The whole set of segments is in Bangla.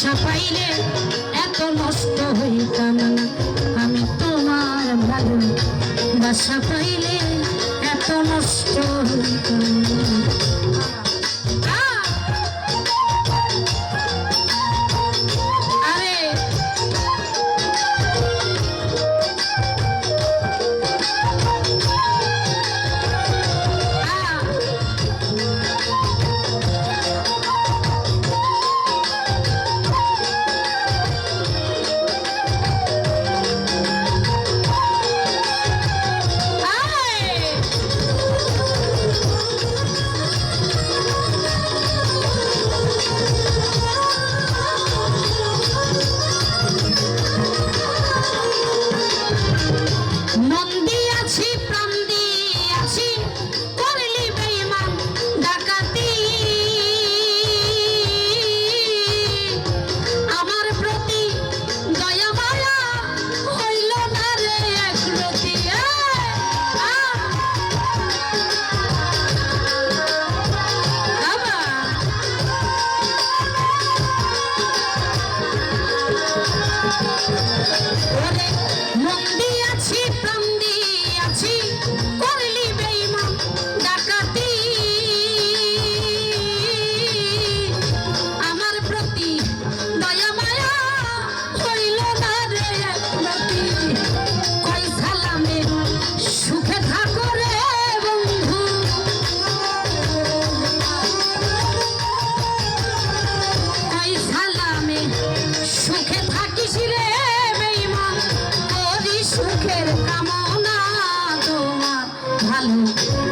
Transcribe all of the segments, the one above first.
বাসা পাইলে এত নষ্ট হইতাম না আমি তোমার ভালো বাসা পাইলে এত নষ্ট হইতাম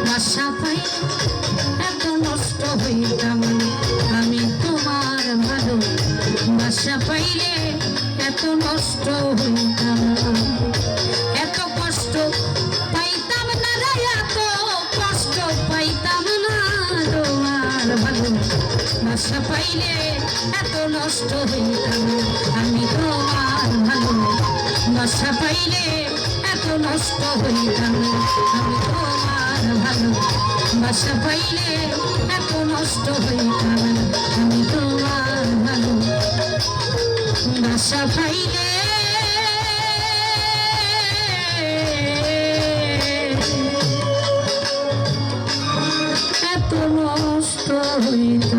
বাসা পাই এত নষ্ট হইতাম আমি তোমার ভালো বাসা পাইলে এত নষ্ট হইতাম এত কষ্ট পাইতাম না রে এত কষ্ট পাইতাম না তোমার ভালো বাসা পাইলে এত নষ্ট হইতাম আমি তোমার ভালো বাসা পাইলে এত নষ্ট হইতাম আমি তোমার ভালো বাসা পাইলে এত নষ্ট হইতাম আমি তোমার ভালো বাসা পাইলে এত নষ্ট হইতাম।